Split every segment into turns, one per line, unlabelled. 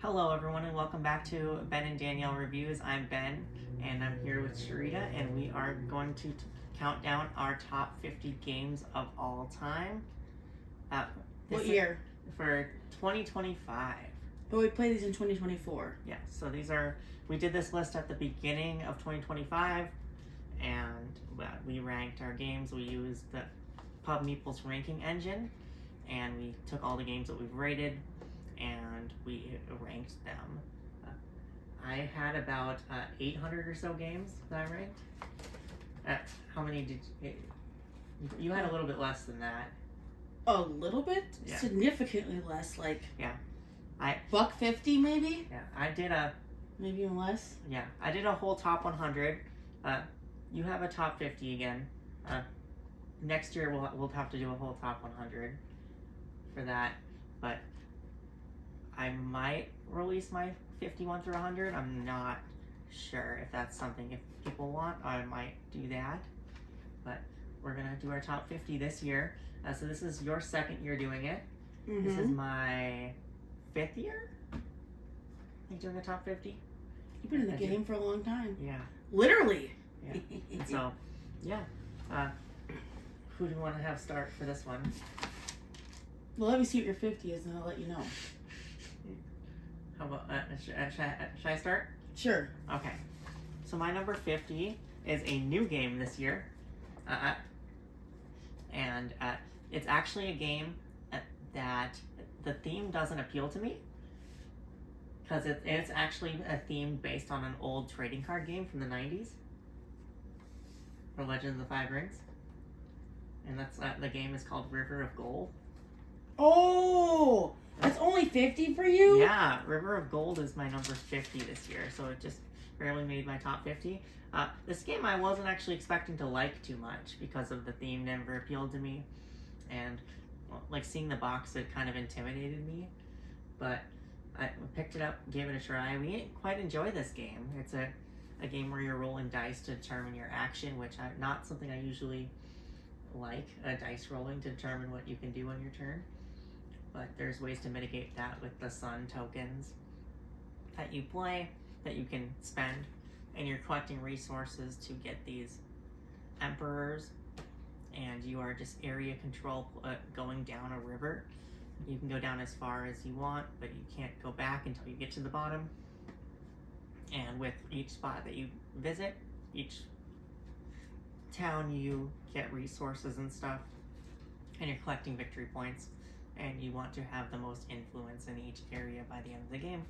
Hello everyone and welcome back to Ben and Danielle Reviews. I'm Ben and I'm here with Sharita and we are going to count down our top 50 games of all time.
What year?
For 2025.
But we played these in 2024.
Yeah, so we did this list at the beginning of 2025 and we ranked our games. We used the Pub Meeple's ranking engine and we took all the games that we've rated and we ranked them. I had about 800 or so games that I ranked. How many did you had a little bit less than that.
A little bit?
Yeah.
Significantly less, like
Yeah.
$150 maybe?
Yeah, I did
maybe even less.
Yeah, I did a whole top 100. You have a top 50 again. Next year we'll have to do a whole top 100 for that, but I might release my 51 through 100. I'm not sure if that's something if people want. I might do that, but we're gonna do our top 50 this year. So this is your second year doing it.
Mm-hmm.
This is my 5th year. Doing a top 50.
You've been in the game for a long time.
Yeah.
Literally.
Yeah. And so, yeah. Who do you want to have start for this one?
Well, let me see what your 50 is, and I'll let you know.
How about should I start?
Sure.
Okay. So my number 50 is a new game this year, and it's actually a game that the theme doesn't appeal to me because it's actually a theme based on an old trading card game from the 90s for Legend of the Five Rings, and that's the game is called River of Gold.
Oh, that's only 50 for you?
Yeah, River of Gold is my number 50 this year, so it just barely made my top 50. This game I wasn't actually expecting to like too much because of the theme never appealed to me, and like seeing the box, it kind of intimidated me, but I picked it up, gave it a try. We didn't quite enjoy this game. It's a game where you're rolling dice to determine your action, which not something I usually like, dice rolling to determine what you can do on your turn. But there's ways to mitigate that with the sun tokens that you play, that you can spend, and you're collecting resources to get these emperors, and you are just area control going down a river. You can go down as far as you want, but you can't go back until you get to the bottom. And with each spot that you visit, each town, you get resources and stuff, and you're collecting victory points, and you want to have the most influence in each area by the end of the game.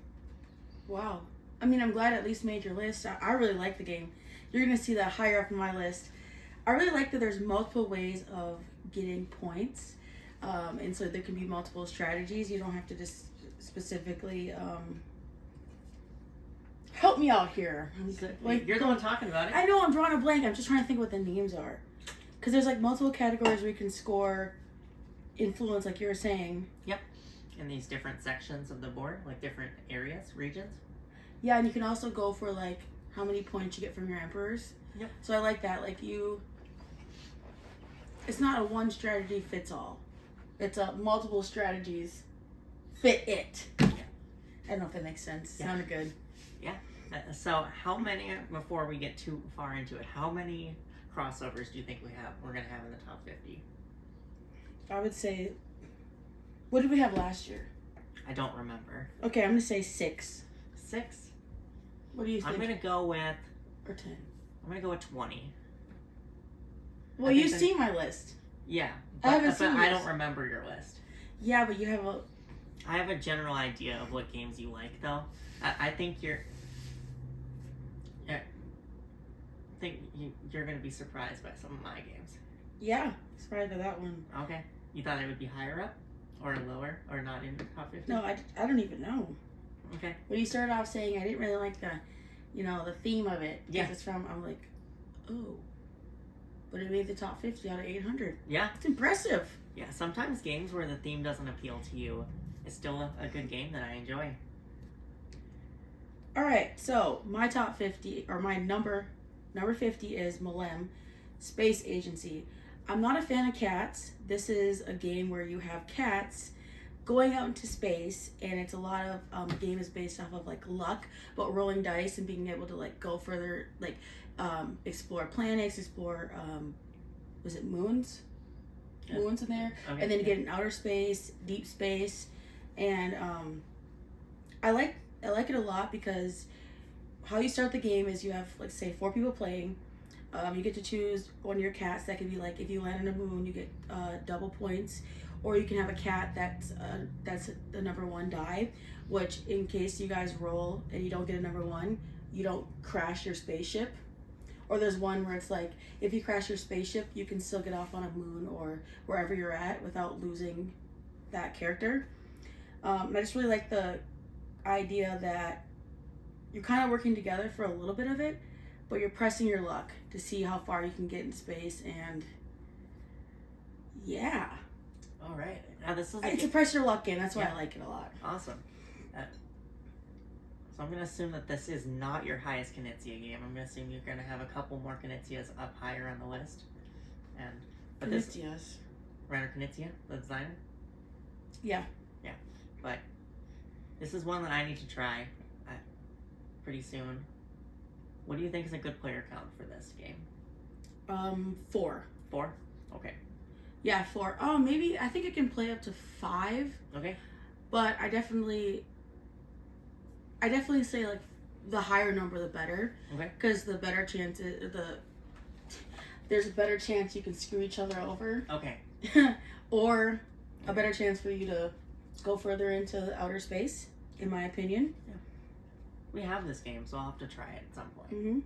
Wow. I mean, I'm glad I at least made your list. I really like the game. You're going to see that higher up in my list. I really like that there's multiple ways of getting points, and so there can be multiple strategies. You don't have to just specifically help me out here.
Like, you're the one talking about it.
I know, I'm drawing a blank. I'm just trying to think what the names are. Because there's like multiple categories where you can score influence, like you were saying.
Yep. In these different sections of the board, like different areas, regions.
Yeah, and you can also go for like how many points you get from your emperors.
Yep.
So I like that. Like it's not a one strategy fits all. It's a multiple strategies fit it.
Yeah.
I don't know if that makes sense.
Yeah.
Sounded good.
Yeah. So how many, before we get too far into it, how many crossovers do you think we're going to have in the top 50?
I would say, what did we have last year?
I don't remember.
Okay, I'm going to say 6.
6?
What do you think?
I'm going to go with...
Or 10.
I'm going to go with 20.
Well, you've seen my list.
Yeah.
I haven't seen
I
yours.
don't remember your list.
Yeah, but you have
I have a general idea of what games you like, though. I think you're going to be surprised by some of my games.
Yeah, surprised by that one.
Okay. You thought it would be higher up? Or lower? Or not in the top 50?
No, I don't even know.
Okay.
When you started off saying I didn't really like the theme of it.
Yeah.
It's from, I'm like, oh. But it made the top 50 out of 800.
Yeah.
It's impressive.
Yeah, sometimes games where the theme doesn't appeal to you is still a good game that I enjoy.
All right, so my top 50, or my number 50 is Malem, Space Agency. I'm not a fan of cats. This is a game where you have cats going out into space, and it's a lot of game is based off of like luck, but rolling dice and being able to like go further, like explore planets, explore was it moons?
Yeah.
Moons in there,
Okay,
and then
yeah.
get in outer space, deep space, and I like it a lot because how you start the game is you have like say 4 people playing. You get to choose one of your cats. That could be like if you land on a moon, you get double points, or you can have a cat that's the number 1 die, which in case you guys roll and you don't get a number 1, you don't crash your spaceship. Or there's one where it's like if you crash your spaceship, you can still get off on a moon or wherever you're at without losing that character. I just really like the idea that you're kind of working together for a little bit of it, but you're pressing your luck to see how far you can get in space, and yeah.
All right. Now this is
It's a press your luck game. That's why
Yeah.
I like it a lot.
awesome. So I'm gonna assume that this is not your highest Knizia game. I'm gonna assume you're gonna have a couple more Knizias up higher on the list. But this
Yes.
Rainer Knizia, the designer.
Yeah.
But this is one that I need to try pretty soon. What do you think is a good player count for this game?
4.
4? Okay.
Yeah, 4. Oh, maybe I think I can play up to 5,
Okay.
but I definitely say like the higher number the better,
Okay.
because the better chance there's a better chance you can screw each other over,
Okay.
or a better chance for you to go further into outer space, in my opinion.
We have this game, so I'll have to try it at some point.
Mm-hmm.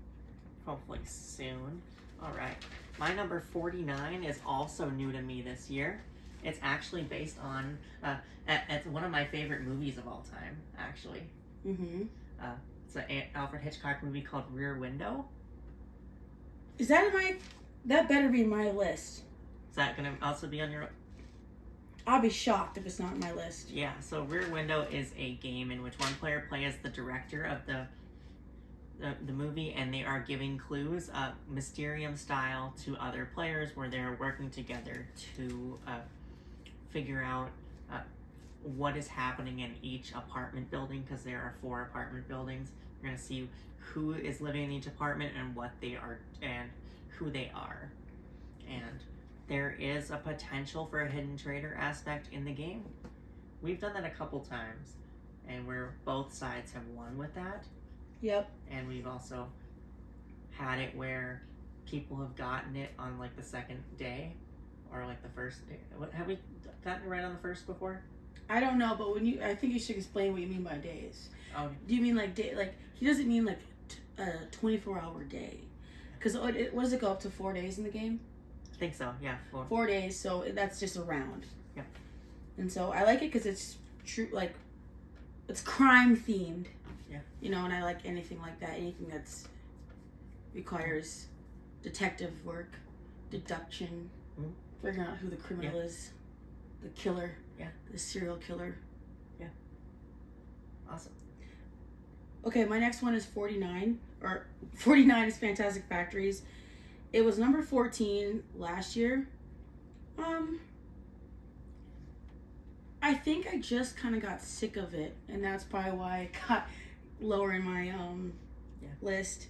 Hopefully soon. Alright. My number 49 is also new to me this year. It's actually based on, it's one of my favorite movies of all time, actually.
Mm-hmm.
It's an Alfred Hitchcock movie called Rear Window.
Is that that better be my list?
Is that going to also be on your...
I'll be shocked if it's not on my list.
Yeah, so Rear Window is a game in which one player plays the director of the movie, and they are giving clues, Mysterium style, to other players where they're working together to figure out what is happening in each apartment building, because there are 4 apartment buildings. You're going to see who is living in each apartment and what they are and who they are. And there is a potential for a hidden traitor aspect in the game. We've done that a couple times, and where both sides have won with that.
Yep.
And we've also had it where people have gotten it on like the second day, or like the first day. Have we gotten it right on the first before?
I don't know, but I think you should explain what you mean by days.
Oh,
Do you mean like day? Like he doesn't mean like a 24-hour day, because what does it go up to 4 days in the game?
I think so. Yeah, 4.
4 days, so that's just a round.
Yep.
And so I like it because it's true, like it's crime themed.
Yeah.
You know, and I like anything like that. Anything that's requires detective work, deduction, figuring out who the criminal is, the killer, the serial killer.
Yeah. Awesome.
Okay, my next one is 49, or 49 is Fantastic Factories. It was number 14 last year. I think I just kind of got sick of it, and that's probably why I got lower in my list.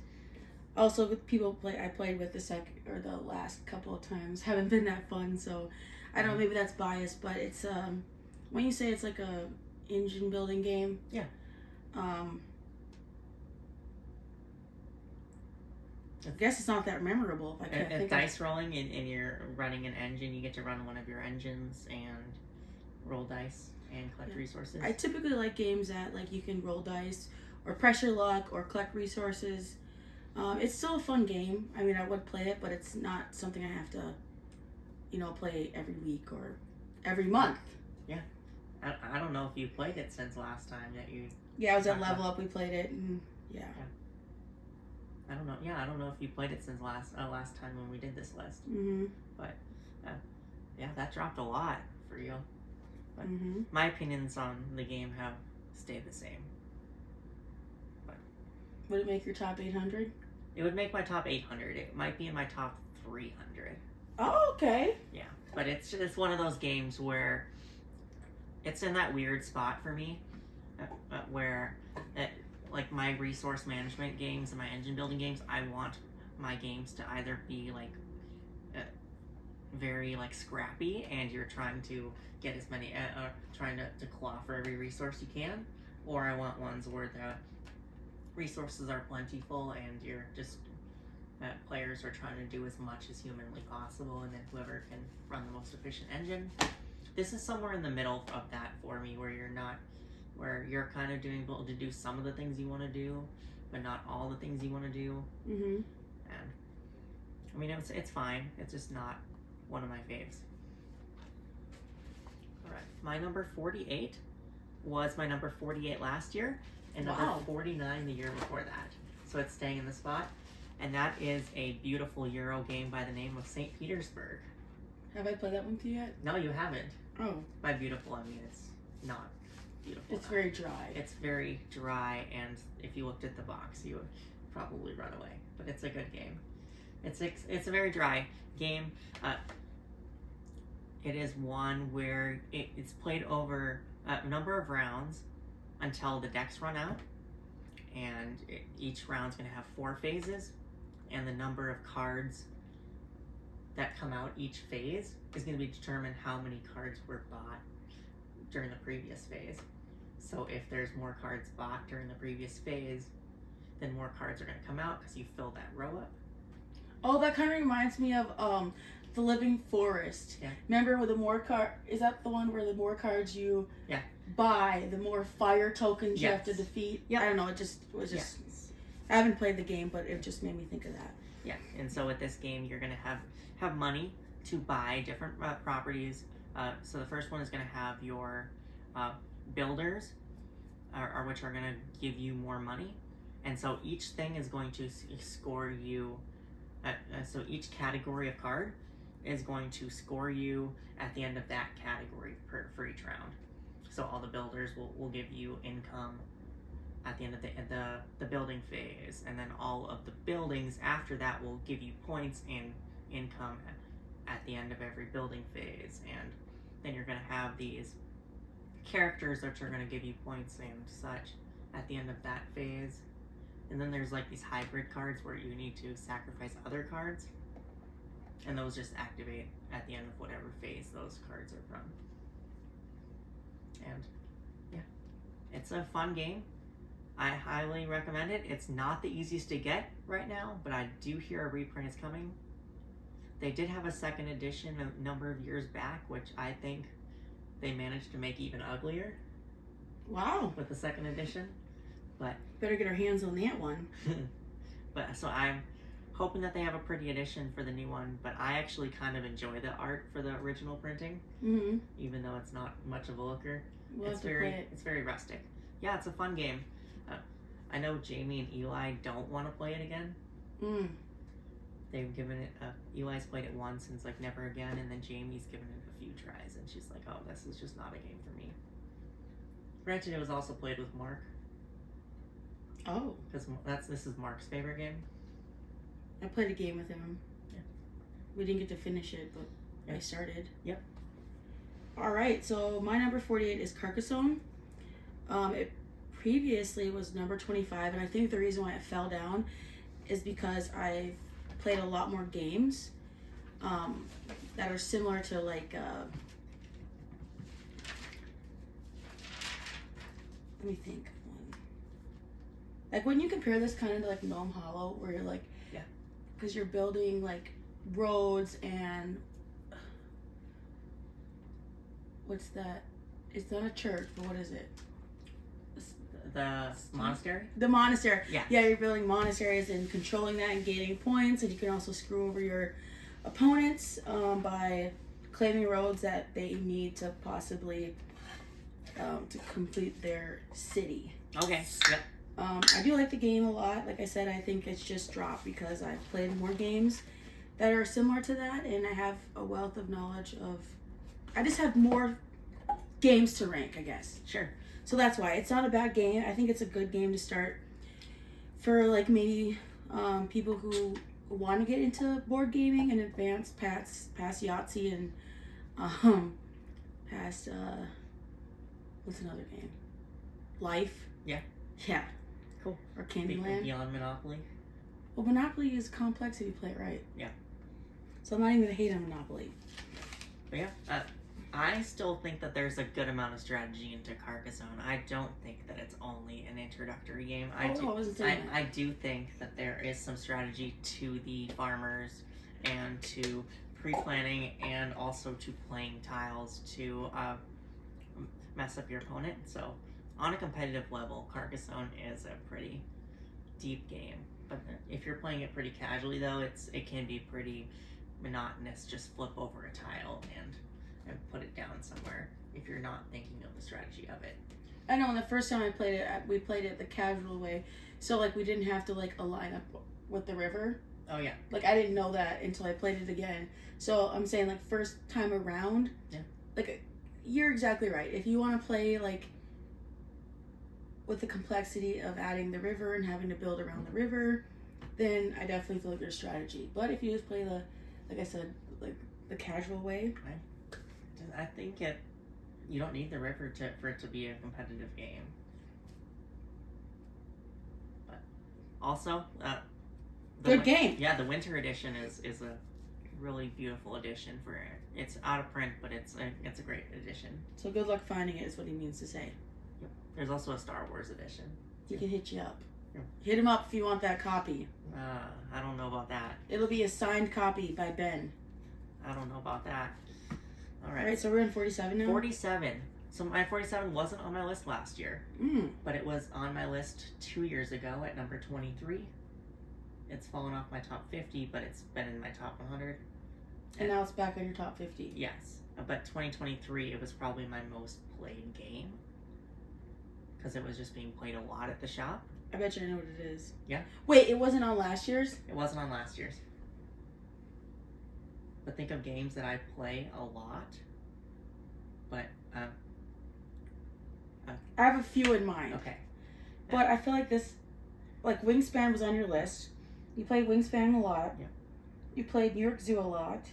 Also, with people I played with the last couple of times haven't been that fun, so I don't know, maybe that's biased, but it's when you say it's like a engine building game.
Yeah.
I guess it's not that memorable. If I can't think
dice rolling, and you're running an engine. You get to run one of your engines and roll dice and collect resources.
I typically like games that like you can roll dice or press your luck or collect resources. It's still a fun game. I mean, I would play it, but it's not something I have to, play every week or every month.
Yeah. I don't know if you played it since last time that you...
Yeah, I was at Level Up. We played it, and yeah.
I don't know. Yeah, I don't know if you played it since last time when we did this list.
Mm-hmm.
But, yeah, that dropped a lot for you. But my opinions on the game have stayed the same. But
would it make your top 800?
It would make my top 800. It might be in my top 300.
Oh, okay.
Yeah, but it's one of those games where it's in that weird spot for me where like my resource management games and my engine building games, I want my games to either be like very like scrappy and you're trying to get as many trying to claw for every resource you can, or I want ones where the resources are plentiful and you're just players are trying to do as much as humanly possible, and then whoever can run the most efficient engine. This is somewhere in the middle of that for me, where you're kind of doing able to do some of the things you want to do, but not all the things you want to do.
Mm-hmm.
And I mean, it's fine. It's just not one of my faves. All right, my number 48 was my number 48 last year, and number 49 the year before that. So it's staying in the spot. And that is a beautiful Euro game by the name of St. Petersburg.
Have I played that one with you yet?
No, you haven't.
Oh.
By beautiful, I mean it's not beautiful.
It's very dry.
It's very dry, and if you looked at the box, you would probably run away. But it's a good game. It's a very dry game. It is one where it's played over a number of rounds until the decks run out. And each round's going to have 4 phases. And the number of cards that come out each phase is going to be determined how many cards were bought during the previous phase. So if there's more cards bought during the previous phase, then more cards are going to come out because you fill that row up.
Oh, that kind of reminds me of the Living Forest.
Yeah.
Remember with the more is that the one where the more cards you buy, the more fire tokens you have to defeat?
Yeah.
I don't know, it was just I haven't played the game, but it just made me think of that.
Yeah, and so with this game, you're going to have money to buy different properties. So the first one is going to have your builders, which are going to give you more money. And so each thing is going to score you. So each category of card is going to score you at the end of that category for each round. So all the builders will give you income at the end of the building phase, and then all of the buildings after that will give you points and income at the end of every building phase. And then you're going to have these characters that are going to give you points and such at the end of that phase. And then there's like these hybrid cards where you need to sacrifice other cards, and those just activate at the end of whatever phase those cards are from. And yeah, it's a fun game. I highly recommend it. It's not the easiest to get right now, but I do hear a reprint is coming. They did have a second edition a number of years back, which I think they managed to make even uglier.
Wow.
With the second edition. But
better get our hands on that one.
But so I'm hoping that they have a pretty edition for the new one, but I actually kind of enjoy the art for the original printing.
Mm-hmm.
Even though it's not much of a looker.
We'll play it.
It's very rustic. Yeah, it's a fun game. I know Jamie and Eli don't want to play it again. They've given it Eli's played it once and it's like never again, and then Jamie's given it a few tries and she's like, oh, this is just not a game for me. Granted, it was also played with Mark.
Oh.
Because this is Mark's favorite game.
I played a game with him.
Yeah.
We didn't get to finish it, but I started.
Yep.
Alright, so my number 48 is Carcassonne. It previously was number 25, and I think the reason why it fell down is because I've played a lot more games that are similar to like let me think of one. Like when you compare this kind of to like Gnome Hollow, where you're like, because you're building like roads and what's that? It's not a church, but what is it?
The monastery?
The monastery.
Yeah.
Yeah, you're building monasteries and controlling that and gaining points, and you can also screw over your opponents by claiming roads that they need to possibly to complete their city.
Okay. Yep.
I do like the game a lot. Like I said, I think it's just dropped because I've played more games that are similar to that, and I have a wealth of knowledge of. I just have more games to rank, I guess.
Sure.
So that's why it's not a bad game. I think it's a good game to start for like maybe people who want to get into board gaming and advance past Yahtzee and past What's another game? Life.
Yeah.
Yeah.
Cool.
Or Candyland.
Beyond Monopoly.
Well, Monopoly is complex if you play it right.
Yeah.
So I'm not even gonna hate on Monopoly.
But yeah, I still think that there's a good amount of strategy into Carcassonne. I don't think that it's only an introductory game. I do think that there is some strategy to the farmers and to pre-planning and also to playing tiles to mess up your opponent. So on a competitive level, Carcassonne is a pretty deep game. But if you're playing it pretty casually, though, it can be pretty monotonous. Just flip over a tile and put it down somewhere if you're not thinking of the strategy of it.
I know. And the first time I played it, we played it the casual way. So like we didn't have to like align up with the river.
Oh yeah.
Like I didn't know that until I played it again. So I'm saying like first time around.
Yeah. Like
you're exactly right. If you want to play like with the complexity of adding the river and having to build around the river, then I definitely feel like there's strategy. But if you just play the, like I said, like the casual way,
I think you don't need the river for it to be a competitive game. But also,
good game.
Yeah, the winter edition is a really beautiful edition for it. It's out of print, but it's a great edition.
So good luck finding it is what he means to say.
Yep. There's also a Star Wars edition.
He can hit you up.
Yeah.
Hit him up if you want that copy.
I don't know about that.
It'll be a signed copy by Ben.
I don't know about that. All
right, so we're in 47 now?
47. So my 47 wasn't on my list last year, but it was on my list 2 years ago at number 23. It's fallen off my top 50, but it's been in my top 100.
And now it's back on your top 50.
Yes, but 2023, it was probably my most played game because it was just being played a lot at the shop.
I bet you I know what it is.
Yeah.
Wait, it wasn't on last year's?
It wasn't on last year's. But think of games that I play a lot. But
I have a few in mind.
Okay.
But I feel like this, like Wingspan was on your list. You played Wingspan a lot.
Yeah.
You played New York Zoo a lot.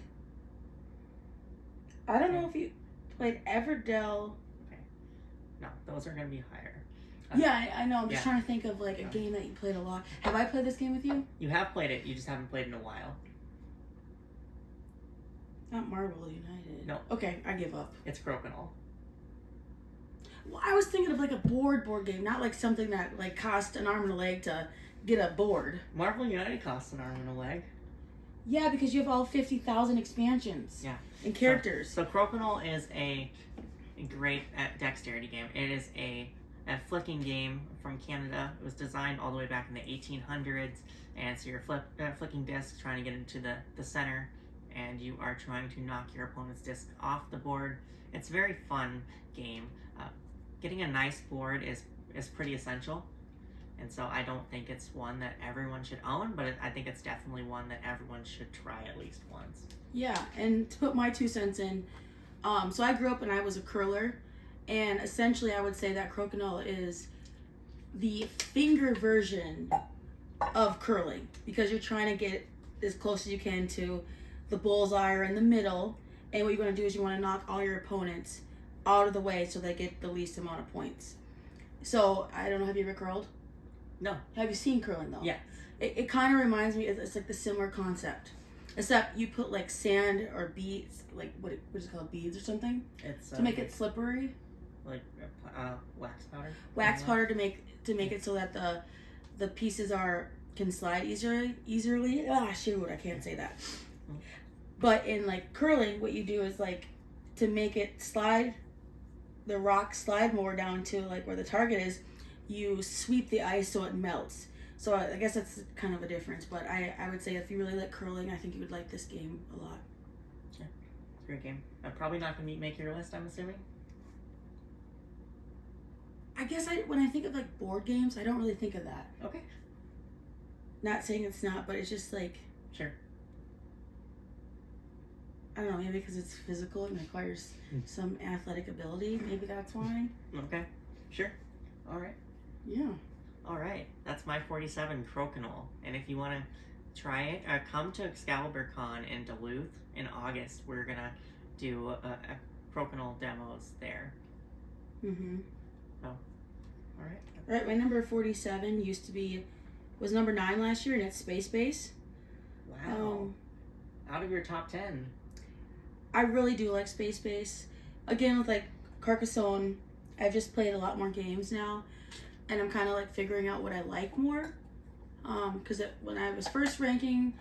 I don't know if you played Everdell.
Okay. No, those are going to be higher.
Yeah, I know. I'm just trying to think of like a game that you played a lot. Have I played this game with you?
You have played it. You just haven't played it in a while.
Not Marble United.
No.
Okay, I give up.
It's Crokinole.
Well, I was thinking of like a board game, not like something that like cost an arm and a leg to get a board.
Marble United costs an arm and a leg.
Yeah, because you have all 50,000 expansions.
Yeah.
And characters.
So Crokinole is a great dexterity game. It is a flicking game from Canada. It was designed all the way back in the 1800s, and so you're flicking discs, trying to get into the center, and you are trying to knock your opponent's disc off the board. It's a very fun game. Getting a nice board is pretty essential, and so I don't think it's one that everyone should own, but I think it's definitely one that everyone should try at least once.
Yeah, and to put my 2 cents in, so I grew up and I was a curler, and essentially I would say that Crokinole is the finger version of curling, because you're trying to get as close as you can to the bullseye or in the middle, and what you want to do is you want to knock all your opponents out of the way so they get the least amount of points. So, I don't know, have you ever curled?
No.
Have you seen curling though?
Yes.
It kind of reminds me, it's like the similar concept. Except you put like sand or beads, like what is it called, beads or something?
It's
to make it slippery.
Like wax powder.
Wax powder to make it so that the pieces can slide easily. Ah, shoot, I can't say that. But in like curling, what you do is like to make it slide, the rock slide more down to like where the target is, you sweep the ice so it melts. So I guess that's kind of a difference, but I would say if you really like curling, I think you would like this game a lot.
Yeah, it's a great game. Probably not going to make your list, I'm assuming?
I guess when I think of like board games, I don't really think of that.
Okay.
Not saying it's not, but it's just like...
Sure.
I don't know, maybe because it's physical and requires some athletic ability. Maybe that's why.
Okay, sure. All right.
Yeah.
All right, that's my 47 Crokinole. And if you want to try it, come to Excalibur Con in Duluth in August. We're going to do a Crokinole demos there.
Mm-hmm.
Oh, all right.
All right, my number 47 was number 9 last year, and it's Space Base.
Wow. Out of your top 10.
I really do like Space Base. Again, with like Carcassonne, I've just played a lot more games now, and I'm kind of like figuring out what I like more. Because when I was first ranking,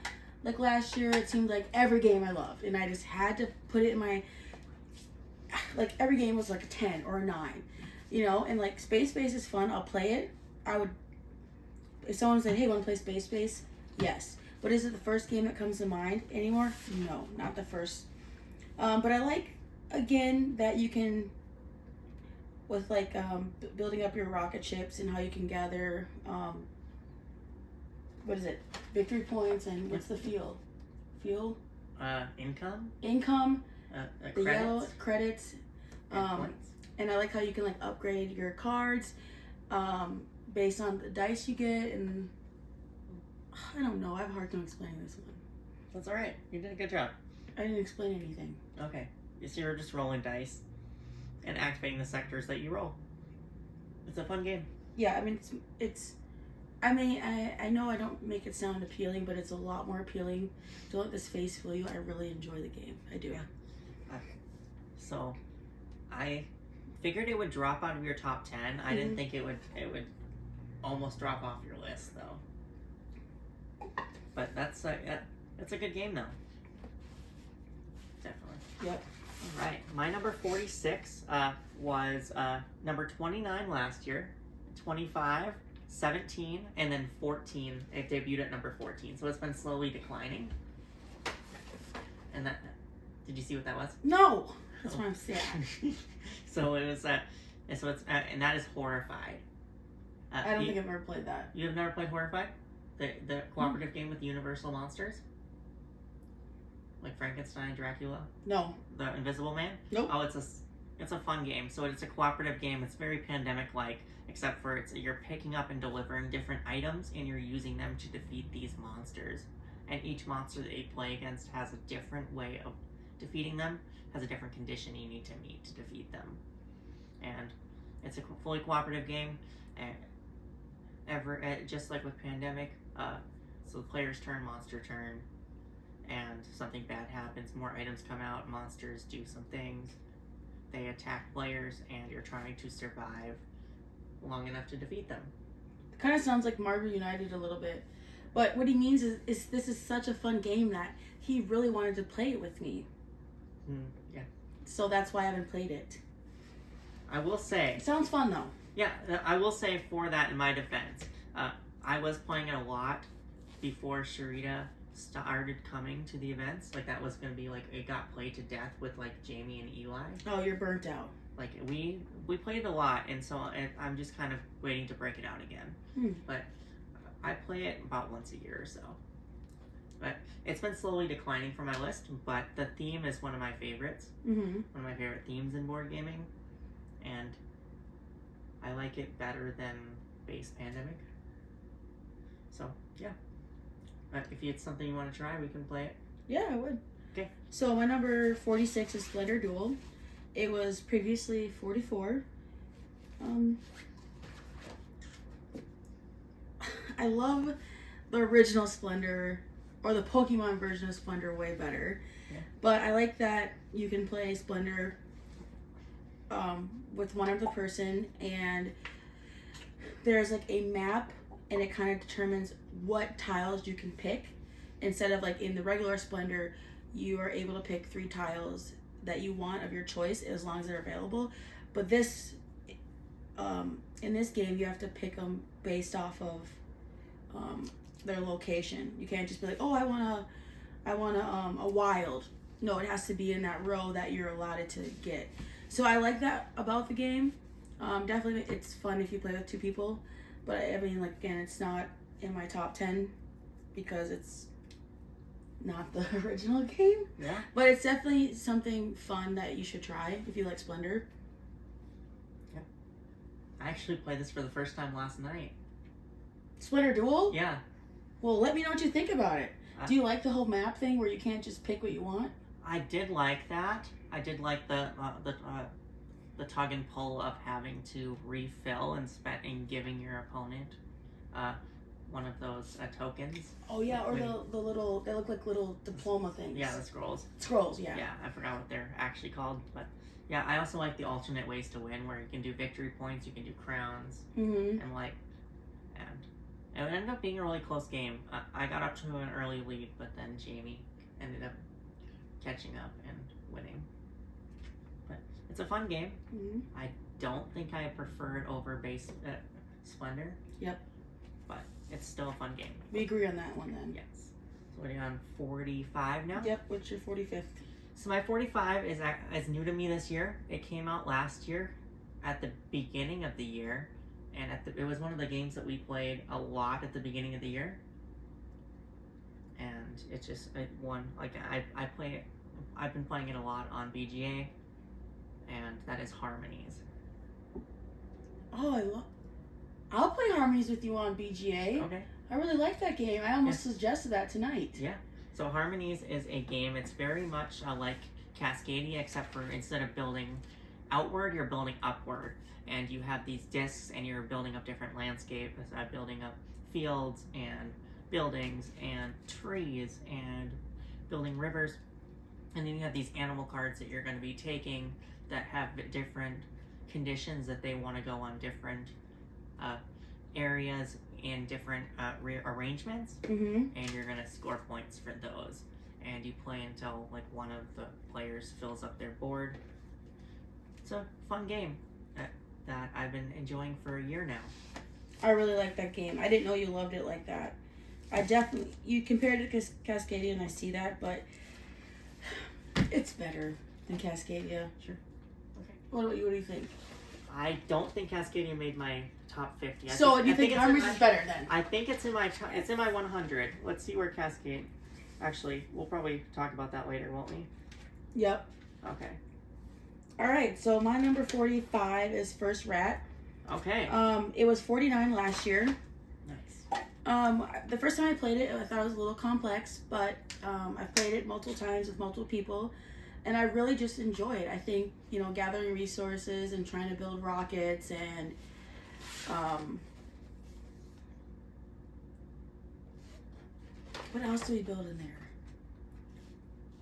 like last year, it seemed like every game I loved, and I just had to put it in my, like every game was like a 10 or a 9, you know. And like Space Base is fun. I'll play it. If someone said, "Hey, want to play Space Base?" Yes. But is it the first game that comes to mind anymore? No, not the first. But I like, again, that you can, with like building up your rocket ships and how you can gather, what is it? Victory points, and what's the fuel? Fuel?
Income?
Income. The
Credits?
yellow credits.
Points?
And I like how you can like upgrade your cards based on the dice you get, and I don't know. I have a hard time explaining this one.
That's all right. You did a good job.
I didn't explain anything.
Okay. So you're just rolling dice and activating the sectors that you roll. It's a fun game.
Yeah, I mean, I know I don't make it sound appealing, but it's a lot more appealing. Don't let this face fool you. I really enjoy the game. I do.
Yeah. So, I figured it would drop out of your top 10. I didn't think it would almost drop off your list, though. But that's a good game, though. Definitely.
Yep.
All right. My number 46 was number 29 last year, 25, 17, and then 14. It debuted at number 14, so it's been slowly declining. And that, did you see what that was?
No, that's why I'm sad.
So it was and that is Horrified.
I don't think I've ever played that.
You have never played Horrified? The cooperative game with Universal monsters? Like Frankenstein, Dracula?
No.
The Invisible Man?
Nope.
Oh, it's a fun game. So it's a cooperative game. It's very pandemic-like, except for you're picking up and delivering different items, and you're using them to defeat these monsters. And each monster that you play against has a different way of defeating them, has a different condition you need to meet to defeat them. And it's a fully cooperative game, and just like with Pandemic, so the player's turn, monster turn, and something bad happens, more items come out, monsters do some things, they attack players, and you're trying to survive long enough to defeat them.
It kind of sounds like Marvel United a little bit. But what he means is this is such a fun game that he really wanted to play it with me.
Yeah.
So that's why I haven't played it.
I will say...
It sounds fun, though.
Yeah, I will say for that, in my defense, I was playing it a lot before Sharita started coming to the events. Like, that was going to be, like, it got played to death with, like, Jamie and Eli.
Oh, you're burnt out.
Like, we played a lot, and so I'm just kind of waiting to break it out again. But I play it about once a year or so. But it's been slowly declining from my list, but the theme is one of my favorites. One of my favorite themes in board gaming. And I like it better than base Pandemic. So, yeah. If it's something you want to try, we can play it.
Yeah, I would.
Okay.
So my number 46 is Splendor Duel. It was previously 44. I love the original Splendor, or the Pokemon version of Splendor, way better.
Yeah.
But I like that you can play Splendor with one other person, and there's like a map, and it kind of determines what tiles you can pick. Instead of like in the regular Splendor, you are able to pick 3 tiles that you want of your choice as long as they're available. But this, in this game, you have to pick them based off of their location. You can't just be like, oh, I want a wild. No, it has to be in that row that you're allotted to get. So I like that about the game. Definitely, it's fun if you play with 2 people. But I mean, like, again, it's not in my top 10 because it's not the original game.
Yeah.
But it's definitely something fun that you should try if you like Splendor.
Yeah. I actually played this for the first time last night.
Splendor Duel?
Yeah.
Well, let me know what you think about it. Do you like the whole map thing where you can't just pick what you want?
I did like that. I did like the the tug and pull of having to refill and giving your opponent one of those tokens.
Oh yeah, or the little, they look like little diploma things.
Yeah, the scrolls.
Scrolls, yeah.
Yeah, I forgot what they're actually called, but yeah, I also like the alternate ways to win, where you can do victory points, you can do crowns,
Mm-hmm.
and it ended up being a really close game. I got up to an early lead, but then Jamie ended up catching up and winning. But it's a fun game.
Mm-hmm.
I don't think I prefer it over base Splendor.
Yep.
But it's still a fun game.
We agree on that one then.
Yes. So we're on 45 now?
Yep, what's your 45th?
So my 45 is new to me this year. It came out last year at the beginning of the year. And it was one of the games that we played a lot at the beginning of the year. And it won. Like, I play it. I've been playing it a lot on BGA. And that is Harmonies.
Oh, I'll play Harmonies with you on BGA.
Okay.
I really like that game. I almost suggested that tonight.
Yeah. So Harmonies is a game, it's very much like Cascadia, except for instead of building outward, you're building upward. And you have these discs, and you're building up different landscapes, building up fields, and buildings, and trees, and building rivers. And then you have these animal cards that you're going to be taking that have different conditions that they want to go on different areas in different arrangements,
Mm-hmm.
and you're gonna score points for those. And you play until like one of the players fills up their board. It's a fun game that I've been enjoying for a year now.
I really like that game. I didn't know you loved it like that. You compared it to Cascadia, and I see that, but it's better than Cascadia.
Sure. Okay.
What do you think?
I don't think Cascadia made my top 50.
So do you think Harmonies is better then?
I think it's in my 100. Let's see where Cascade. Actually, we'll probably talk about that later, won't we?
Yep.
Okay.
All right. So my number 45 is First Rat.
Okay.
It was 49 last year.
Nice.
The first time I played it, I thought it was a little complex, but I've played it multiple times with multiple people, and I really just enjoy it. I think, gathering resources and trying to build rockets and what else do we build in there?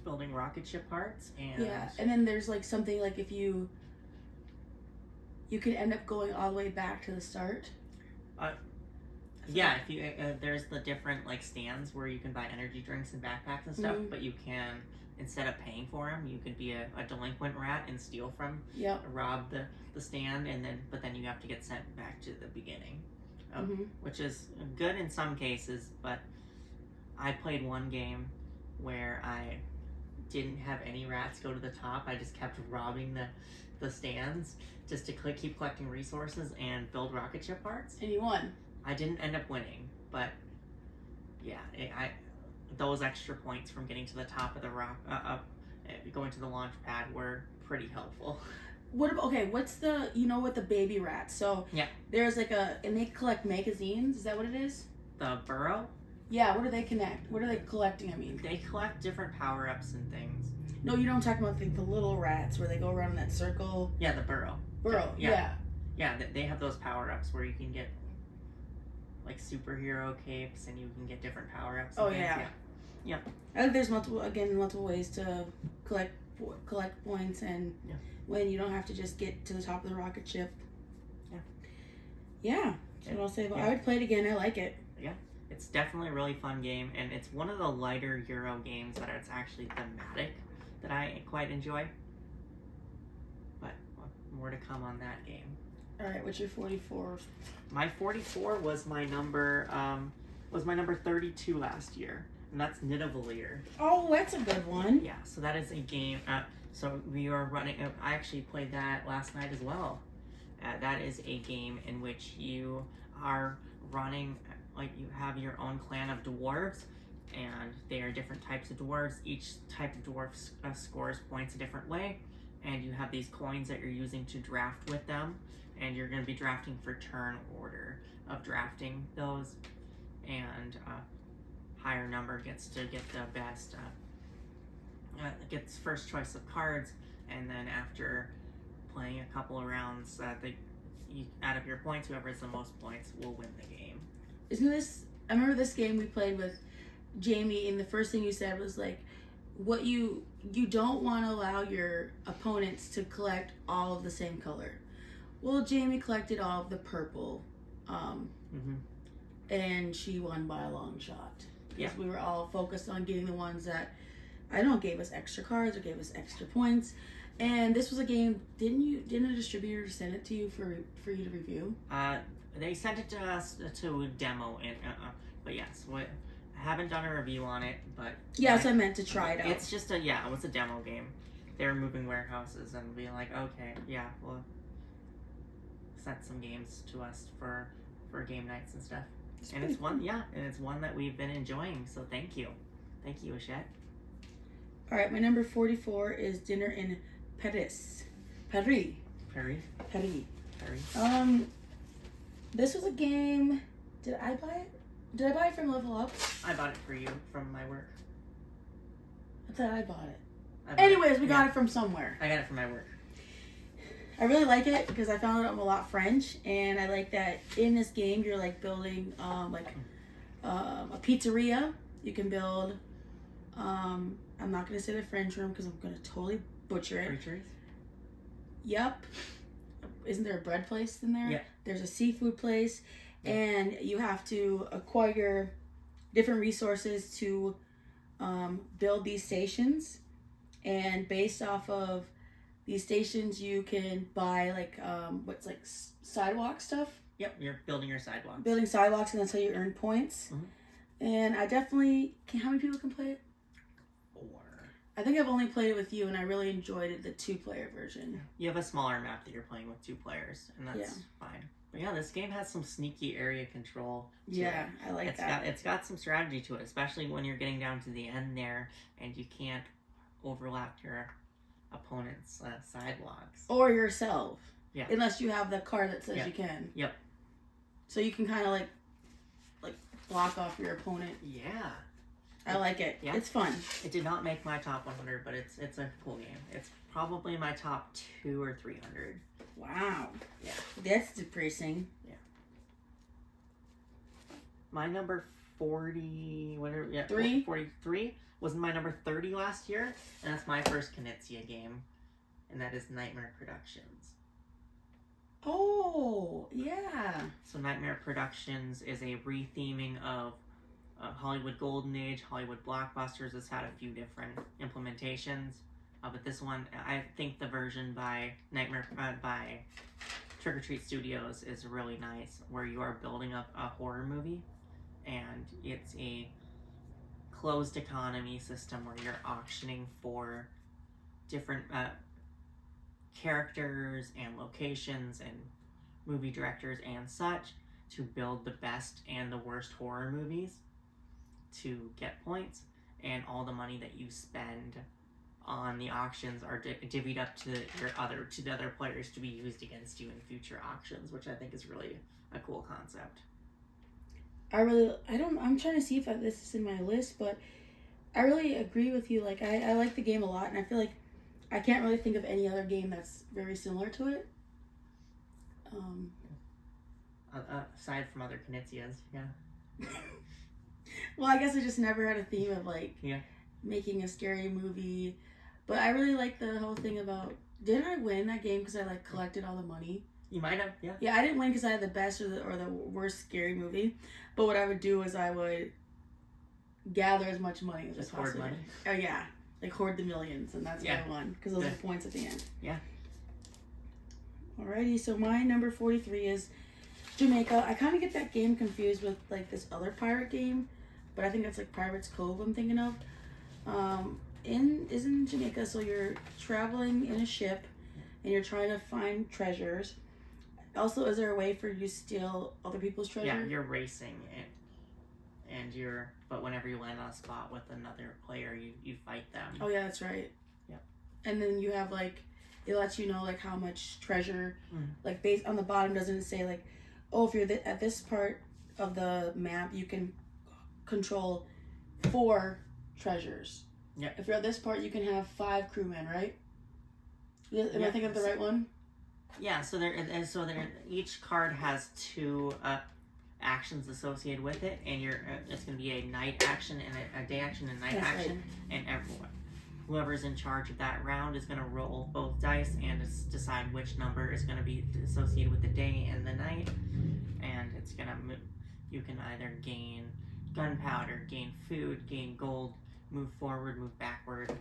Building rocket ship parts and
and then there's like something like if you could end up going all the way back to the start.
Yeah, if you there's the different like stands where you can buy energy drinks and backpacks and stuff, but you can, instead of paying for them, you could be a delinquent rat and steal from, rob the stand, but then you have to get sent back to the beginning, which is good in some cases. But I played one game where I didn't have any rats go to the top. I just kept robbing the stands just to keep collecting resources and build rocket ship parts.
And you won.
I didn't end up winning, but yeah, those extra points from getting to the top of the rock, going to the launch pad were pretty helpful.
What's the, with the baby rats? So
yeah,
there's like and they collect magazines. Is that what it is?
The burrow?
Yeah, what do they connect? What are they collecting, I mean?
They collect different power-ups and things.
No, you don't talk about the little rats where they go around in that circle.
Yeah, the burrow.
Yeah.
Yeah, they have those power-ups where you can get like superhero capes and you can get different power-ups.
Oh, yeah.
Yeah.
I think there's multiple ways to collect points and when you don't have to just get to the top of the rocket ship.
Yeah.
Yeah. That's what I'll say about I would play it again. I like it.
Yeah. It's definitely a really fun game, and it's one of the lighter Euro games that it's actually thematic that I quite enjoy. But more to come on that game.
All right, what's your 44?
My 44 was my number 32 last year, and that's Nidavellir.
Oh, that's a good one.
Yeah, so that is a game. So we are running. I actually played that last night as well. That is a game in which you are running. Like, you have your own clan of dwarves, and they are different types of dwarves. Each type of dwarf scores points a different way, and you have these coins that you're using to draft with them, and you're going to be drafting for turn order of drafting those, and higher number gets to get the best, gets first choice of cards, and then after playing a couple of rounds, you add up your points. Whoever has the most points will win the game.
Isn't this? I remember this game we played with Jamie, and the first thing you said was like, "What you don't want to allow your opponents to collect all of the same color." Well, Jamie collected all of the purple, and she won by a long shot. Because we were all focused on getting the ones that gave us extra cards or gave us extra points. And this was a game. Didn't a distributor send it to you for you to review?
They sent it to us to demo it. But yes, I haven't done a review on it. But
yes, I meant to try it out.
It's just it was a demo game. They were moving warehouses and being like, okay, yeah, we'll sent some games to us for game nights and stuff. It's one that we've been enjoying. So thank you, Ashette.
All right, my number 44 is Dinner in Paris. This was a game. Did I buy it? Did I buy it from Level Up?
I bought it for you from my work.
I thought I bought it. Anyways, we got it from somewhere.
I got it from my work.
I really like it because I found I'm a lot French, and I like that in this game you're like building a pizzeria. You can build. I'm not gonna say the French room because I'm gonna totally butcher it.
Creatures?
Yep. Isn't there a bread place in there?
Yeah.
There's a seafood place, and you have to acquire different resources to build these stations, and based off of these stations, you can buy sidewalk stuff.
Yep, you're building your sidewalks.
Building sidewalks, and that's how you earn points. And I definitely how many people can play it?
4.
I think I've only played it with you, and I really enjoyed it, the 2-player version.
You have a smaller map that you're playing with 2 players, and that's fine. But yeah, this game has some sneaky area control to it.
I like that.
It's got some strategy to it, especially when you're getting down to the end there, and you can't overlap your opponent's sidewalks.
Or yourself.
Yeah.
Unless you have the card that says you can.
Yep.
So you can kind of like block off your opponent.
Yeah.
I like it.
Yeah.
It's fun.
It did not make my top 100, but it's a cool game. It's probably my top 200 or 300.
Wow.
Yeah.
That's depressing.
Yeah. My number 43 was my number 30 last year, and that's my first Knizia game, and that is Nightmare Productions.
Oh, yeah.
So Nightmare Productions is a retheming of Hollywood Golden Age, Hollywood blockbusters. Has had a few different implementations, but this one, I think the version by by Trick or Treat Studios is really nice, where you are building up a horror movie, and it's a closed economy system where you're auctioning for different characters and locations and movie directors and such to build the best and the worst horror movies to get points, and all the money that you spend on the auctions are divvied up to the other players to be used against you in future auctions, which I think is really a cool concept.
I'm trying to see if this is in my list, but I really agree with you. Like, I like the game a lot, and I feel like I can't really think of any other game that's very similar to it.
Aside from other Knizias, yeah.
Well, I guess I just never had a theme of making a scary movie, but I really like the whole thing about. Didn't I win that game because I collected all the money?
You might have, yeah.
Yeah, I didn't win because I had the best or the worst scary movie, but what I would do is I would gather as much money as possible.
Hoard money.
Oh yeah, hoard the millions, and that's what I won because those are the points at the end.
Yeah.
Alrighty, so my number 43 is Jamaica. I kind of get that game confused with this other pirate game, but I think that's Pirates Cove I'm thinking of. Is in Jamaica, so you're traveling in a ship and you're trying to find treasures. Also, is there a way for you to steal other people's treasure?
Yeah, you're racing it, but whenever you land on a spot with another player, you fight them.
Oh yeah, that's right.
Yep.
And then you have it lets you know how much treasure, based on the bottom, doesn't it say if you're at this part of the map, you can control 4 treasures.
Yep.
If you're at this part, you can have 5 crewmen, right? Am I thinking of the right one?
Yeah, so each card has two actions associated with it, and it's going to be a night action and a day action and night action, and everyone. Whoever's in charge of that round is going to roll both dice and decide which number is going to be associated with the day and the night, and it's going to you can either gain gunpowder, gain food, gain gold, move forward, move backward,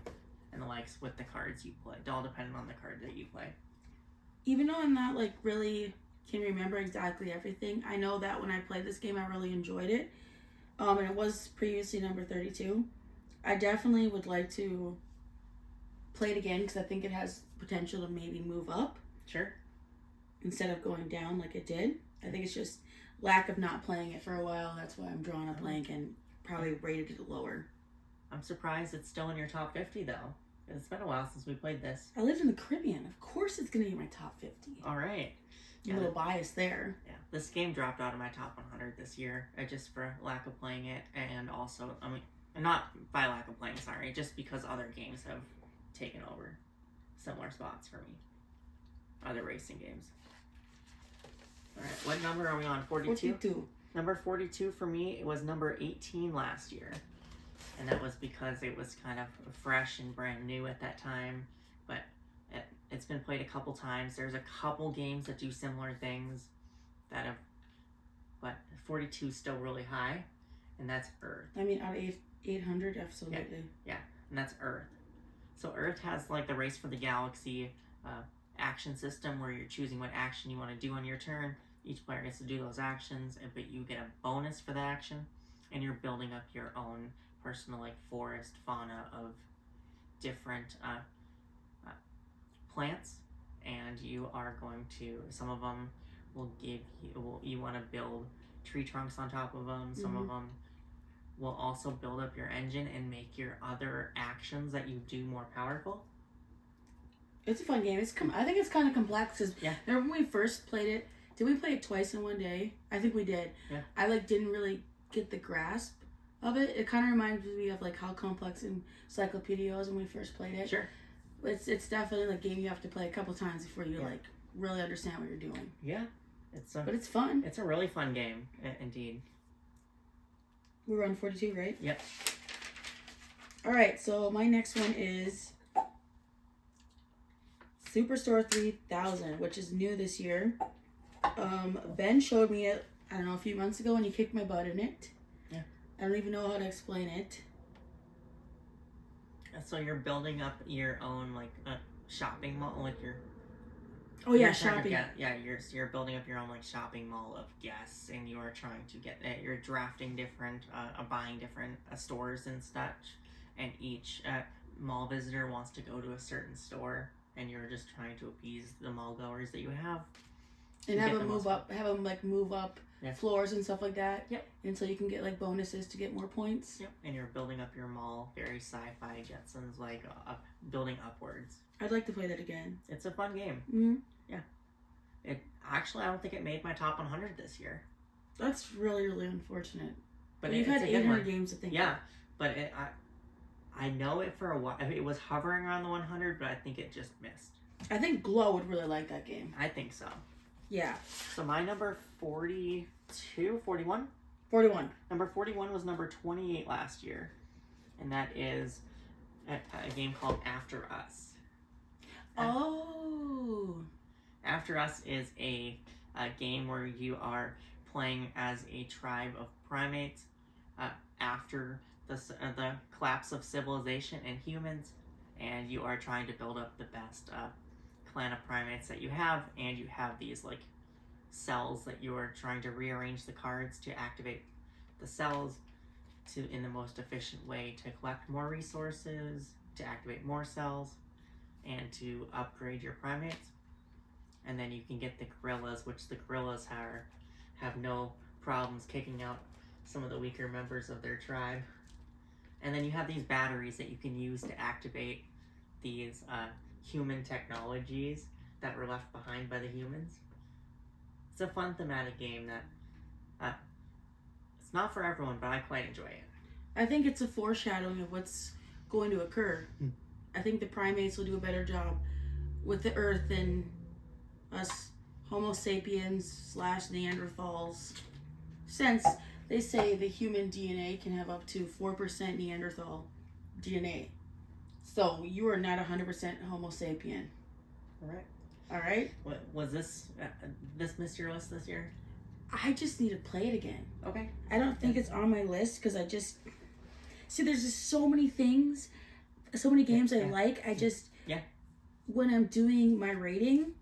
and the likes with the cards you play. All depending on the card that you play.
Even though I'm not like really can remember exactly everything, I know that when I played this game, I really enjoyed it. And it was previously number 32. I definitely would like to play it again because I think it has potential to maybe move up.
Sure.
Instead of going down like it did. I think it's just lack of not playing it for a while. That's why I'm drawing a blank and probably rated it lower.
I'm surprised it's still in your top 50 though. It's been a while since we played this.
I lived in the Caribbean. Of course it's going to be my top 50.
All right.
A little biased there.
Yeah, this game dropped out of my top 100 this year, just for lack of playing it, and also, I mean, not by lack of playing, sorry, just because other games have taken over similar spots for me. Other racing games. All right, what number are we on? 42?
42.
Number 42 for me, it was number 18 last year. And that was because it was kind of fresh and brand new at that time. But it's been played a couple times. There's a couple games that do similar things that have... But 42 is still really high. And that's Earth.
I mean, out of 800, absolutely.
Yeah, and that's Earth. So Earth has like the Race for the Galaxy action system where you're choosing what action you want to do on your turn. Each player gets to do those actions, but you get a bonus for the action. And you're building up your own personal like forest fauna of different plants, and you are going to, some of them will give you want to build tree trunks on top of them. Some of them will also build up your engine and make your other actions that you do more powerful.
It's a fun game. I think it's kind of complex because remember when we first played it, did we play it twice in one day? I think we did.
Yeah.
I didn't really get the grasp of it. It kind of reminds me of how complex Encyclopedia was when we first played it.
Sure.
It's definitely a game you have to play a couple times before you really understand what you're doing.
Yeah.
But it's fun.
It's a really fun game, indeed.
We're on 42, right?
Yep.
All right, so my next one is Superstore 3000, which is new this year. Ben showed me it, I don't know, a few months ago, and he kicked my butt in it.
Yeah.
I don't even know how to explain it.
So you're building up your own shopping mall,
shopping.
You're building up your own shopping mall of guests, and you are trying to get you're drafting different, buying different stores and such, and each mall visitor wants to go to a certain store, and you're just trying to appease the mall goers that you have.
And have them move up floors and stuff like that.
Yep.
And so you can get bonuses to get more points.
Yep. And you're building up your mall, very sci-fi Jetsons, building upwards.
I'd like to play that again.
It's a fun game.
Mm-hmm.
Yeah. I don't think it made my top 100 this year.
That's really, really unfortunate.
But
you've had 800 games to think of.
Yeah, but I know it for a while. It was hovering around the 100, but I think it just missed.
I think Glow would really like that game.
I think so.
Yeah.
So my number 42, 41?
41.
Number 41 was number 28 last year. And that is a game called After Us.
Oh.
After Us is a game where you are playing as a tribe of primates after the collapse of civilization and humans. And you are trying to build up the best clan of primates that you have, and you have these cells that you are trying to rearrange the cards to activate the cells in the most efficient way to collect more resources, to activate more cells, and to upgrade your primates. And then you can get the gorillas, which the gorillas have no problems kicking out some of the weaker members of their tribe. And then you have these batteries that you can use to activate these human technologies that were left behind by the humans. It's a fun thematic game that it's not for everyone, but I quite enjoy it.
I think it's a foreshadowing of what's going to occur. I think the primates will do a better job with the Earth than us Homo sapiens slash Neanderthals, since they say the human DNA can have up to 4% Neanderthal DNA. So you are not 100% Homo sapien.
All right.
All right?
What was this? This missed your list this year?
I just need to play it again.
Okay.
I don't think it's on my list because I just see there's just so many things, so many games I like. I just when I'm doing my rating,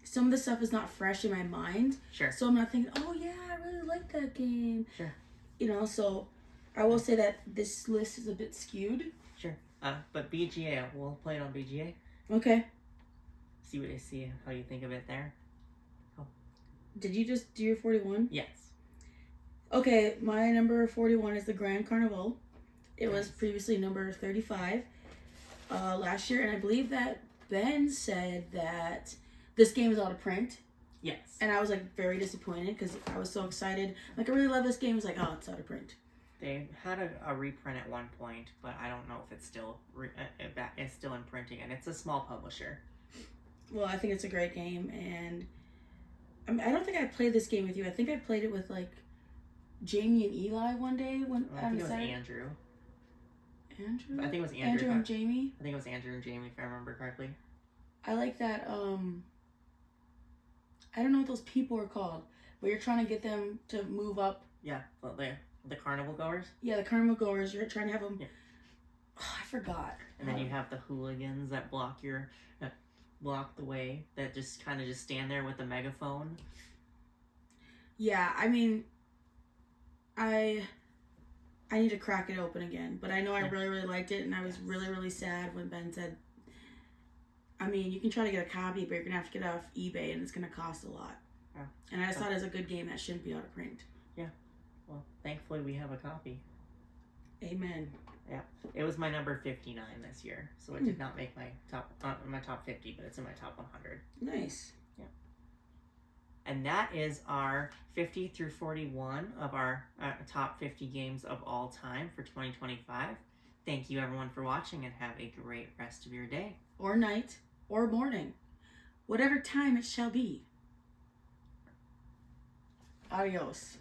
some of the stuff is not fresh in my mind.
Sure.
So I'm not thinking, oh yeah, I really like that game.
Sure.
You know, so I will say that this list is a bit skewed.
Sure. But BGA, we'll play it on BGA.
Okay.
See how you think of it there.
Did you just do your 41?
Yes.
Okay, my number 41 is the Grand Carnival. It was previously number 35 last year, and I believe that Ben said that this game is out of print.
Yes.
And I was like very disappointed because I was so excited. Like, I really love this game. It's like, oh, it's out of print.
They had a reprint at one point, but I don't know if it's still it's still in printing, and it's a small publisher.
Well, I think it's a great game, and I don't think I played this game with you. I think I played it with like Jamie and Eli one day when
I think it was Andrew.
Andrew?
I think it was Andrew.
Andrew and Jamie?
I think it was Andrew and Jamie, if I remember correctly.
I like that, I don't know what those people are called, but you're trying to get them to move up.
Yeah, the carnival goers?
Yeah, the carnival goers. You're trying to have them... Yeah. Oh, I forgot.
And then you have the hooligans that block the way, that just kind of just stand there with a megaphone.
Yeah, I mean, I need to crack it open again, but I know I really, really liked it, and I was really, really sad when Ben said, I mean, you can try to get a copy, but you're going to have to get it off eBay, and it's going to cost a lot. Yeah. And I just thought it was a good game that shouldn't be out of print.
Yeah. Well, thankfully we have a copy.
Amen.
Yeah. It was my number 59 this year, so it did not make my top 50, but it's in my top 100.
Nice.
Yeah. And that is our 50 through 41 of our top 50 games of all time for 2025. Thank you everyone for watching, and have a great rest of your day.
Or night. Or morning. Whatever time it shall be. Adios.